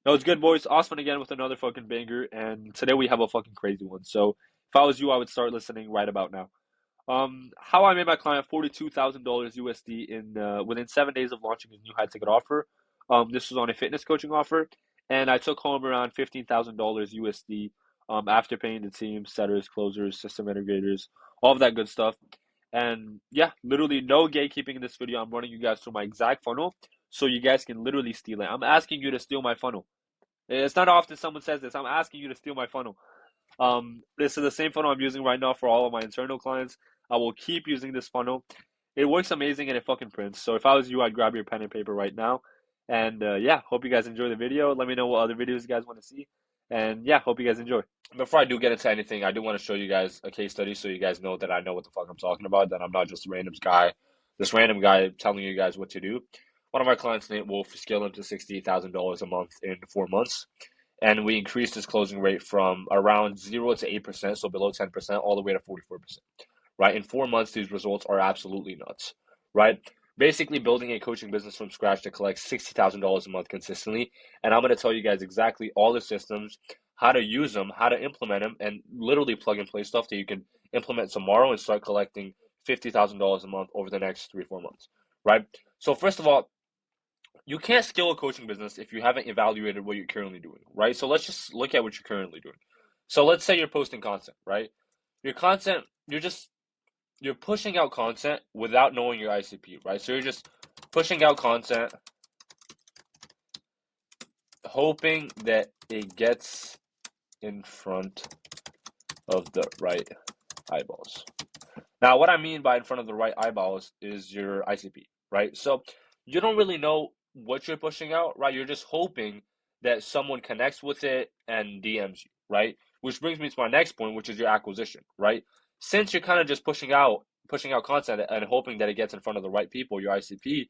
No, it's good, boys. Osman again with another fucking banger, and today we have a fucking crazy one. So if I was you, I would start listening right about now. How I made my client $42,000 USD in within 7 days of launching his new high ticket offer. This was on a fitness coaching offer, and I took home around $15,000 USD. After paying the team, setters, closers, system integrators, all of that good stuff. And yeah, literally no gatekeeping in this video. I'm running you guys through my exact funnel, so you guys can literally steal it. I'm asking you to steal my funnel. It's not often someone says this. I'm asking you to steal my funnel. This is the same funnel I'm using right now for all of my internal clients. I will keep using this funnel. It works amazing and it fucking prints. So if I was you, I'd grab your pen and paper right now. And yeah, hope you guys enjoy the video. Let me know what other videos you guys want to see. And yeah, hope you guys enjoy. Before I do get into anything, I do want to show you guys a case study so you guys know that I know what the fuck I'm talking about, that I'm not just a random guy telling you guys what to do. One of our clients, Nate Wolf, scaled him to $68,000 a month in 4 months. And we increased his closing rate from around 0 to 8%, so below 10%, all the way to 44%. Right? In 4 months, these results are absolutely nuts. Right? Basically, building a coaching business from scratch to collect $60,000 a month consistently. And I'm going to tell you guys exactly all the systems, how to use them, how to implement them, and literally plug and play stuff that you can implement tomorrow and start collecting $50,000 a month over the next 3 4 months. Right? So, first of all, you can't scale a coaching business if you haven't evaluated what you're currently doing, right? So let's just look at what you're currently doing. So let's say you're posting content, right? Your content, you're pushing out content without knowing your ICP, right? So you're just pushing out content, hoping that it gets in front of the right eyeballs. Now, what I mean by in front of the right eyeballs is your ICP, right? So you don't really know what you're pushing out, right? You're just hoping that someone connects with it and DMs you, right? Which brings me to my next point, which is your acquisition, right? Since you're kind of just pushing out content and hoping that it gets in front of the right people, your ICP,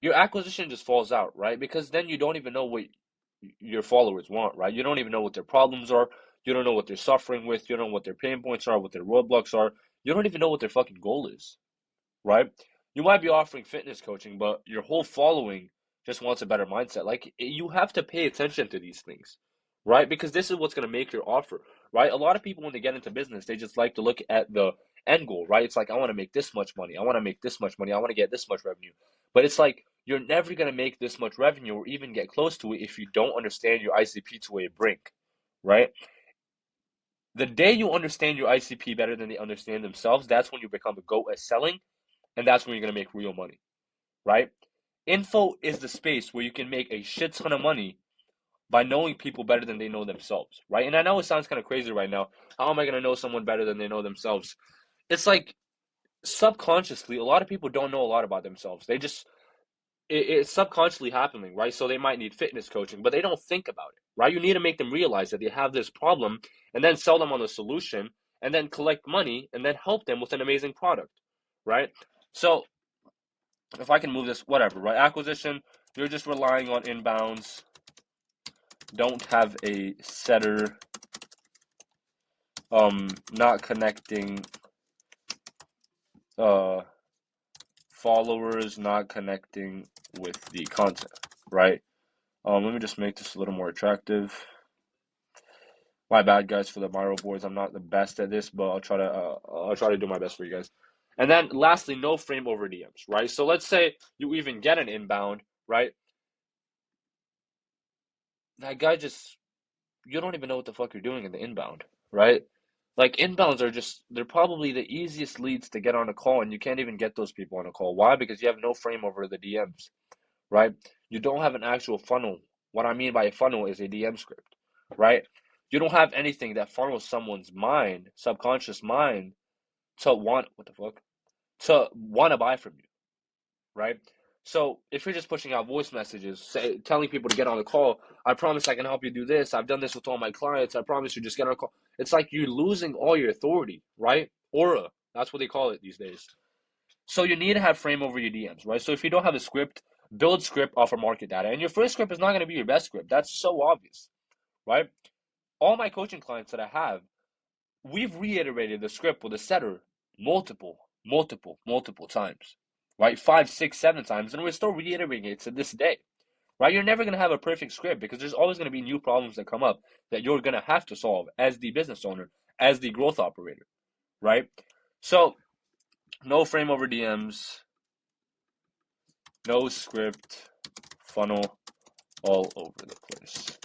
your acquisition just falls out, right? Because then you don't even know what your followers want, right? You don't even know what their problems are. You don't know what they're suffering with. You don't know what their pain points are, what their roadblocks are. You don't even know what their fucking goal is, right? You might be offering fitness coaching, but your whole following just wants a better mindset. Like, you have to pay attention to these things, right? Because this is what's going to make your offer, right? A lot of people, when they get into business, they just like to look at the end goal, right? It's like, I want to make this much money. I want to make this much money. I want to get this much revenue. But it's like, you're never going to make this much revenue or even get close to it if you don't understand your ICP to a brink, right? The day you understand your ICP better than they understand themselves, that's when you become a GOAT at selling, and that's when you're going to make real money, right? Info is the space where you can make a shit ton of money by knowing people better than they know themselves, right? And I know it sounds kind of crazy right now. How am I going to know someone better than they know themselves? It's like, subconsciously, a lot of people don't know a lot about themselves. They just, it's subconsciously happening, right? So they might need fitness coaching, but they don't think about it, right? You need to make them realize that they have this problem and then sell them on the solution and then collect money and then help them with an amazing product, right? So if I can move this, whatever, right? Acquisition, you're just relying on inbounds. Don't have a setter. Not connecting uh followers, not connecting with the content, right? Let me just make this a little more attractive. My bad, guys, for the Miro boards. I'm not the best at this, but I'll try to do my best for you guys. And then lastly, no frame over DMs, right? So let's say you even get an inbound, right? That guy just, you don't even know what the fuck you're doing in the inbound, right? Like, inbounds are just, they're probably the easiest leads to get on a call, and you can't even get those people on a call. Why? Because you have no frame over the DMs, right? You don't have an actual funnel. What I mean by a funnel is a DM script, right? You don't have anything that funnels someone's mind, subconscious mind, to want, what the fuck? To want to buy from you, right? So if you're just pushing out voice messages, telling people to get on the call, I promise I can help you do this. I've done this with all my clients. I promise you, just get on a call. It's like you're losing all your authority, right? Aura. That's what they call it these days. So you need to have frame over your DMs, right? So if you don't have a script, build script off of market data. And your first script is not going to be your best script. That's so obvious, right? All my coaching clients that I have, we've reiterated the script with a setter multiple times, right? 5, 6, 7 times, and we're still reiterating it to this day, right? You're never going to have a perfect script because there's always going to be new problems that come up that you're going to have to solve as the business owner, as the growth operator, right? So, no frame over DMs, no script, funnel all over the place.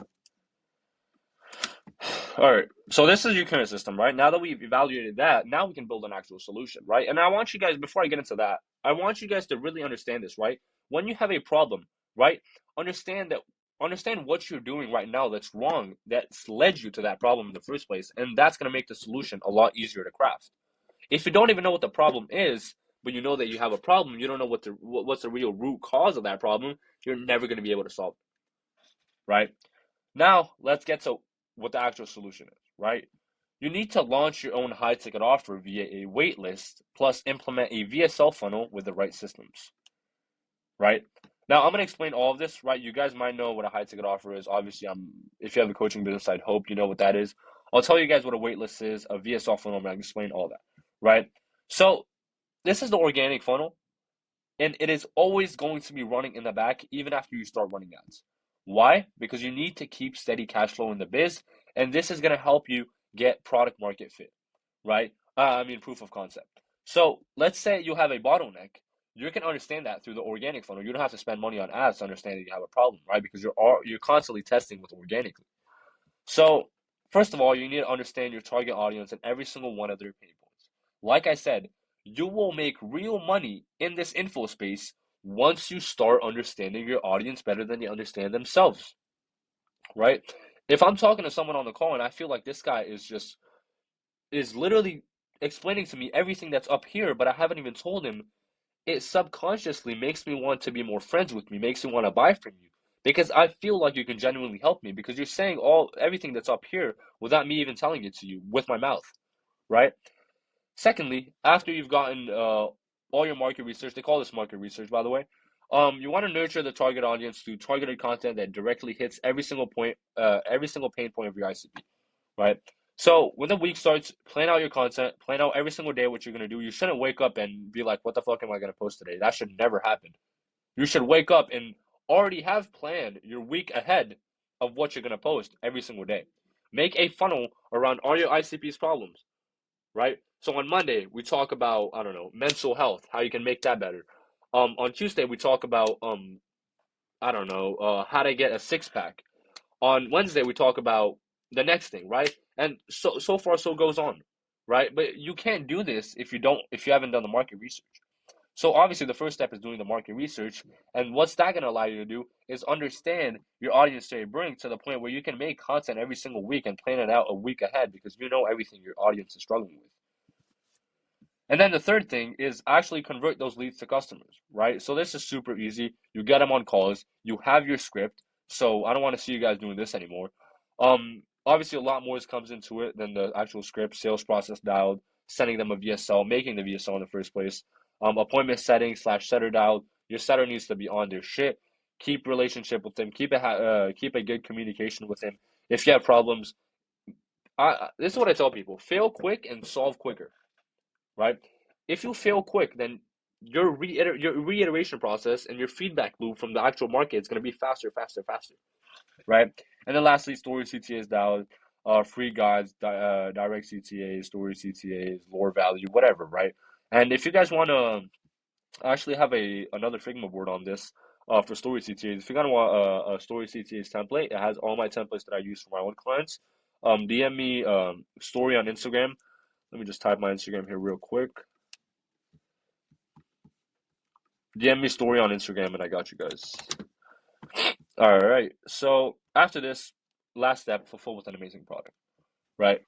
All right, so this is your current system, right? Now that we've evaluated that, now we can build an actual solution, right? And I want you guys, before I get into that, I want you guys to really understand this, right? When you have a problem, right, understand that, understand what you're doing right now that's wrong, that's led you to that problem in the first place, and that's going to make the solution a lot easier to craft. If you don't even know what the problem is, but you know that you have a problem, you don't know what's the real root cause of that problem, you're never going to be able to solve it, right? Now, let's get to what the actual solution is, right? You need to launch your own high ticket offer via a wait list, plus implement a VSL funnel with the right systems, right? Now, I'm going to explain all of this, right? You guys might know what a high ticket offer is. Obviously, if you have a coaching business, I'd hope you know what that is. I'll tell you guys what a wait list is, a VSL funnel, I'm going to explain all that, right? So, this is the organic funnel, and it is always going to be running in the back even after you start running ads. Why? Because you need to keep steady cash flow in the biz, and this is going to help you get product market fit, right? Proof of concept. So let's say you have a bottleneck. You can understand that through the organic funnel. You don't have to spend money on ads to understand that you have a problem, right? Because you're constantly testing with organically. So first of all, you need to understand your target audience and every single one of their pain points. Like I said, you will make real money in this info space once you start understanding your audience better than they understand themselves, right? If I'm talking to someone on the call and I feel like this guy is literally explaining to me everything that's up here, but I haven't even told him, it subconsciously makes me want to be more friends with me, makes me want to buy from you. Because I feel like you can genuinely help me because you're saying everything that's up here without me even telling it to you with my mouth, right? Secondly, after you've gotten all your market research, they call this market research, by the way. You want to nurture the target audience through targeted content that directly hits every single pain point of your ICP, right? So when the week starts, plan out your content, plan out every single day what you're gonna do. You shouldn't wake up and be like, "What the fuck am I gonna post today?" That should never happen. You should wake up and already have planned your week ahead of what you're gonna post every single day. Make a funnel around all your ICP's problems, right? So on Monday we talk about, I don't know, mental health, how you can make that better. On Tuesday we talk about I don't know, how to get a six pack. On Wednesday we talk about the next thing, right? And so far so goes on, right? But you can't do this if you haven't done the market research. So obviously the first step is doing the market research, and what's that going to allow you to do is understand your audience to bring to the point where you can make content every single week and plan it out a week ahead because you know everything your audience is struggling with. And then the third thing is actually convert those leads to customers, right? So this is super easy. You get them on calls, you have your script. So I don't want to see you guys doing this anymore. Obviously a lot more comes into it than the actual script, sales process dialed, sending them a VSL, making the VSL in the first place. Appointment setting / setter dialed. Your setter needs to be on their shit. Keep relationship with them. Keep a good communication with them. If you have problems, this is what I tell people: fail quick and solve quicker, right? If you fail quick, then your reiteration process and your feedback loop from the actual market is going to be faster, faster, faster, right? And then lastly, story CTAs down, free guides, direct CTAs, story CTAs, lore value, whatever, right? And if you guys want to actually have another Figma board on this, for story CTAs, if you kind of want a story CTAs template, it has all my templates that I use for my own clients. DM me story on Instagram. Let me just type my Instagram here real quick. DM me story on Instagram and I got you guys. All right. So after this, last step, fulfill with an amazing product, right?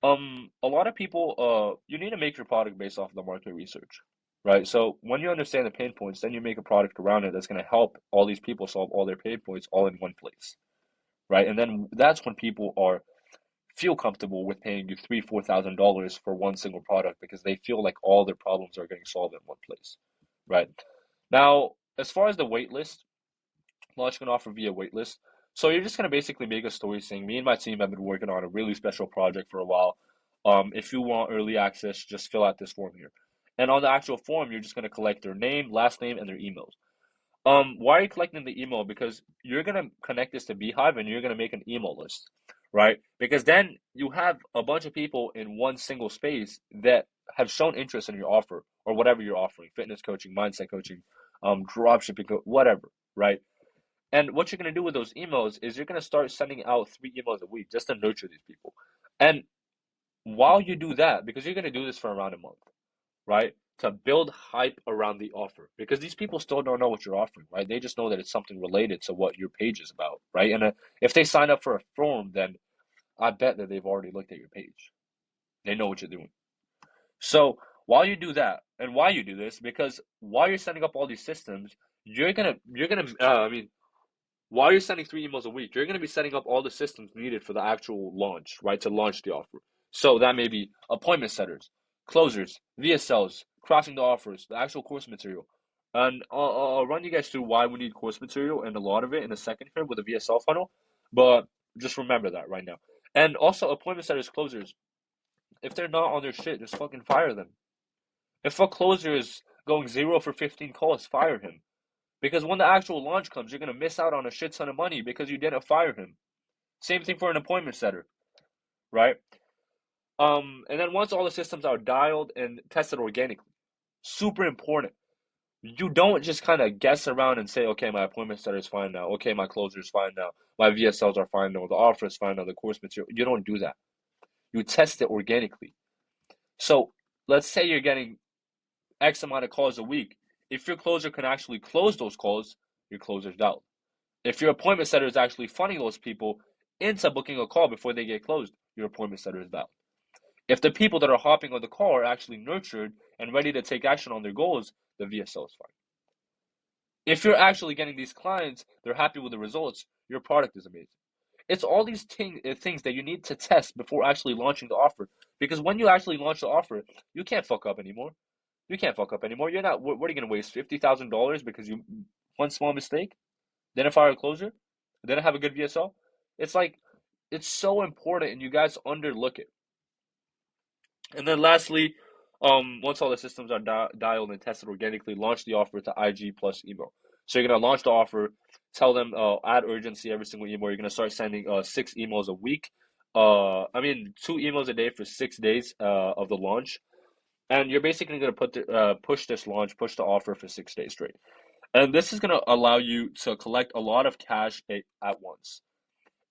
A lot of people, you need to make your product based off of the market research, right? So when you understand the pain points, then you make a product around it that's going to help all these people solve all their pain points all in one place, right? And then that's when people feel comfortable with paying you $3,000, $4,000 for one single product because they feel like all their problems are getting solved in one place, right? Now, as far as the wait list, launching an offer via wait list. So you're just gonna basically make a story saying, me and my team have been working on a really special project for a while. If you want early access, just fill out this form here. And on the actual form, you're just gonna collect their name, last name, and their emails. Why are you collecting the email? Because you're gonna connect this to Beehive and you're gonna make an email list, right? Because then you have a bunch of people in one single space that have shown interest in your offer or whatever you're offering, fitness coaching, mindset coaching, dropshipping, whatever, right? And what you're gonna do with those emails is you're gonna start sending out 3 emails a week just to nurture these people. And while you do that, because you're gonna do this for around a month, right? To build hype around the offer because these people still don't know what you're offering, right? They just know that it's something related to what your page is about, right? And if they sign up for a form, then I bet that they've already looked at your page. They know what you're doing. So while you do that, and why you do this, because while you're setting up all these systems, I mean, while you're sending 3 emails a week, you're going to be setting up all the systems needed for the actual launch, right? To launch the offer. So that may be appointment setters, closers, VSLs, crafting the offers, the actual course material. And I'll run you guys through why we need course material and a lot of it in a second here with a VSL funnel. But just remember that right now. And also appointment setters, closers, if they're not on their shit, just fucking fire them. If a closer is going 0 for 15 calls, fire him. Because when the actual launch comes, you're gonna miss out on a shit ton of money because you didn't fire him. Same thing for an appointment setter, right? And then once all the systems are dialed and tested organically, super important. You don't just kind of guess around and say, okay, my appointment setter is fine now. Okay, my closer is fine now. My VSLs are fine now. The offer is fine now. The course material. You don't do that. You test it organically. So let's say you're getting X amount of calls a week. If your closer can actually close those calls, your closer's dialed. If your appointment setter is actually funding those people into booking a call before they get closed, your appointment setter is valid. If the people that are hopping on the call are actually nurtured and ready to take action on their goals, the VSL is fine. If you're actually getting these clients, they're happy with the results, your product is amazing. It's all these things that you need to test before actually launching the offer. Because when you actually launch the offer, you can't fuck up anymore. You can't fuck up anymore. You're not. What are you gonna waste $50,000 because you one small mistake? Then fire a closer, then have a good VSL. It's like it's so important, and you guys underlook it. And then lastly, once all the systems are dialed and tested organically, launch the offer to IG plus email. So you're gonna launch the offer, tell them add urgency every single email. You're gonna start sending 6 emails a week. I mean 2 emails a day for 6 days of the launch, and you're basically gonna push this launch, push the offer for 6 days straight. And this is going to allow you to collect a lot of cash at once.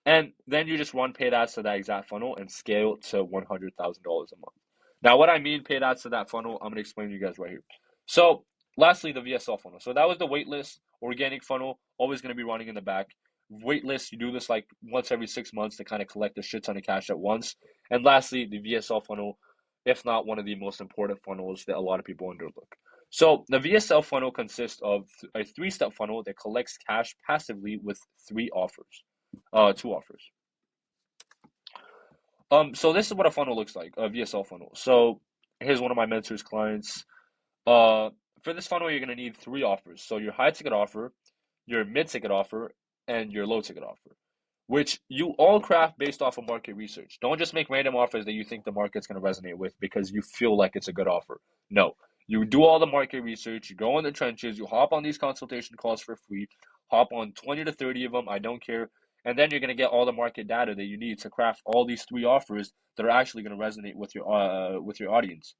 And then you just run paid ads to that exact funnel and scale to $100,000 a month. Now, what I mean paid ads to that funnel, I'm going to explain to you guys right here. So, lastly, the VSL funnel. So that was the waitlist organic funnel, always going to be running in the back. Waitlist, you do this like once every 6 months to kind of collect a shit ton of cash at once. And lastly, the VSL funnel, if not one of the most important funnels that a lot of people underlook. So the VSL funnel consists of a 3-step funnel that collects cash passively with 2 offers. So this is what a funnel looks like, a VSL funnel. So here's one of my mentors' clients. Uh, for this funnel, you're gonna need 3 offers. So your high ticket offer, your mid ticket offer, and your low ticket offer, which you all craft based off of market research. Don't just make random offers that you think the market's gonna resonate with because you feel like it's a good offer. No, you do all the market research. You go in the trenches. You hop on these consultation calls for free. Hop on 20 to 30 of them. I don't care. And then you're going to get all the market data that you need to craft all these 3 offers that are actually going to resonate with your audience.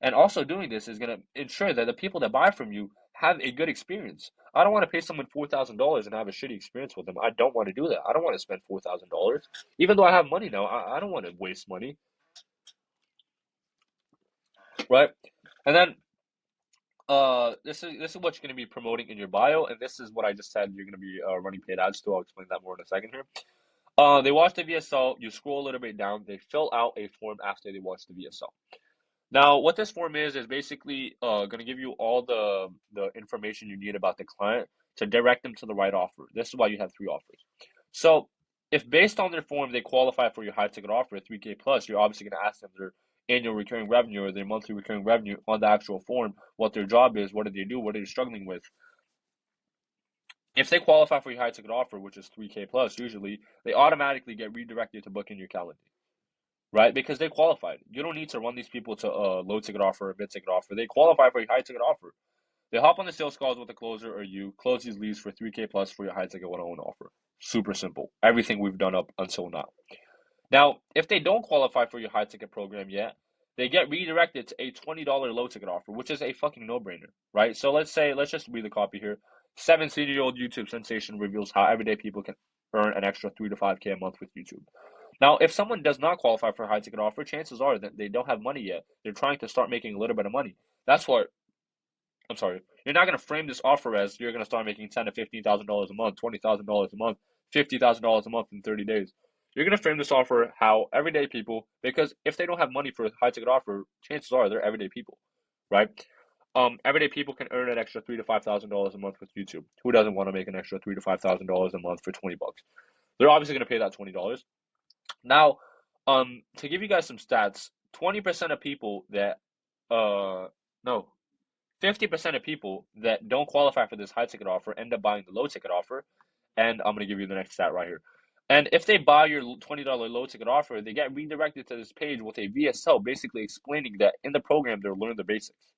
And also doing this is going to ensure that the people that buy from you have a good experience. I don't want to pay someone $4,000 and have a shitty experience with them. I don't want to do that. I don't want to spend $4,000. Even though I have money now, I don't want to waste money, right? And then this is what you're going to be promoting in your bio, and this is what I just said you're going to be running paid ads to. I'll explain that more in a second here. They watch the VSL. You scroll a little bit down. They fill out a form after they watch the VSL. Now, what this form is basically going to give you all the information you need about the client to direct them to the right offer. This is why you have 3 offers. So, if based on their form they qualify for your high ticket offer, 3K plus, you're obviously going to ask them their annual recurring revenue or their monthly recurring revenue on the actual form, what their job is, what do they do, what are they struggling with. If they qualify for your high ticket offer, which is 3K plus, usually they automatically get redirected to book in your calendar, right? Because they qualified. You don't need to run these people to a low ticket offer, a mid ticket offer. They qualify for a high ticket offer. They hop on the sales calls with the closer or you, close these leads for 3K plus for your high ticket 101 offer. Super simple. Everything we've done up until now. Now, if they don't qualify for your high ticket program yet, they get redirected to a $20 low ticket offer, which is a fucking no brainer, right? So let's just read the copy here. 17-year-old YouTube sensation reveals how everyday people can earn an extra 3 to 5K a month with YouTube. Now, if someone does not qualify for a high ticket offer, chances are that they don't have money yet. They're trying to start making a little bit of money. That's what I'm sorry. You're not going to frame this offer as you're going to start making $10,000 to $15,000 a month, $20,000 a month, $50,000 a month in 30 days. You're going to frame this offer how everyday people, because if they don't have money for a high ticket offer, chances are they're everyday people, right? Everyday people can earn an extra $3,000 to $5,000 a month with YouTube. Who doesn't want to make an extra $3,000 to $5,000 a month for $20? They're obviously going to pay that $20. Now, to give you guys some stats, 20% of people that, no, 50% of people that don't qualify for this high ticket offer end up buying the low ticket offer. And I'm going to give you the next stat right here. And if they buy your $20 low ticket offer, they get redirected to this page with a VSL basically explaining that in the program they'll learn the basics.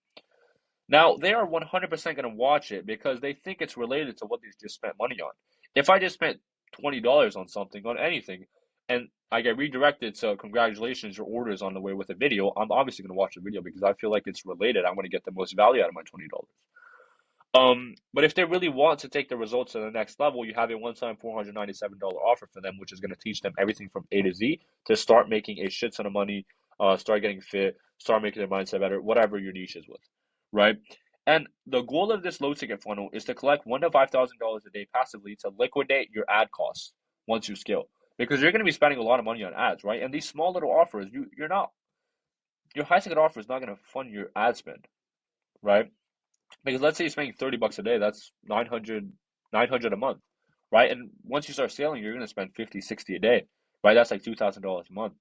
Now, they are 100% going to watch it because they think it's related to what they just spent money on. If I just spent $20 on something, on anything, and I get redirected to congratulations, your order is on the way with a video, I'm obviously going to watch the video because I feel like it's related. I want to get the most value out of my $20. But if they really want to take the results to the next level, you have a one-time $497 offer for them, which is going to teach them everything from A to Z to start making a shit ton of money, start getting fit, start making their mindset better, whatever your niche is with, right? And the goal of this low ticket funnel is to collect $1,000 to $5,000 a day passively to liquidate your ad costs once you scale, because you're going to be spending a lot of money on ads, right? And these small little offers, your high ticket offer is not going to fund your ad spend, right? Because let's say you're spending $30 a day, that's 900 a month, right? And once you start scaling, you're gonna spend 50, 60 a day, right? That's like $2,000 a month.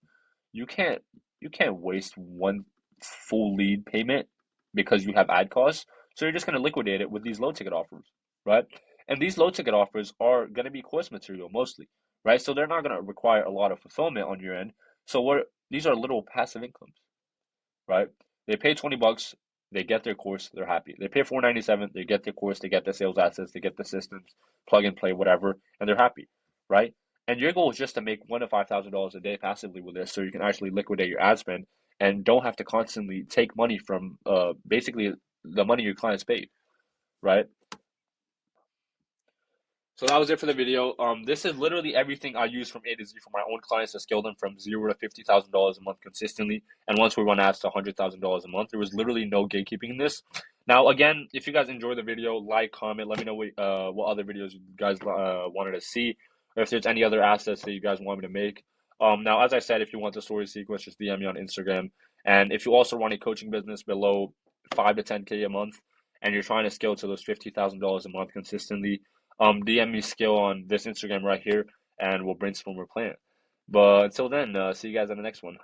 You can't you can't waste one full lead payment because you have ad costs. So you're just gonna liquidate it with these low ticket offers, right? And these low ticket offers are gonna be course material mostly, right? So they're not gonna require a lot of fulfillment on your end. So what these are little passive incomes, right? They pay $20, they get their course, they're happy. They pay $497, they get their course, they get the sales assets, they get the systems, plug and play, whatever, and they're happy, right? And your goal is just to make $1,000 to $5,000 a day passively with this, so you can actually liquidate your ad spend and don't have to constantly take money from basically the money your clients pay, right? So that was it for the video. This is literally everything I use from A to Z for my own clients to scale them from $0 to $50,000 a month consistently. And once we run ads to $100,000 a month, there was literally no gatekeeping in this. Now, again, if you guys enjoy the video, like, comment, let me know what other videos you guys wanted to see, or if there's any other assets that you guys want me to make. Now, as I said, if you want the story sequence, just DM me on Instagram. And if you also run a coaching business below 5 to 10K a month, and you're trying to scale to those $50,000 a month consistently, DM me skill on this Instagram right here, and we'll brainstorm a plan. But until then, see you guys on the next one.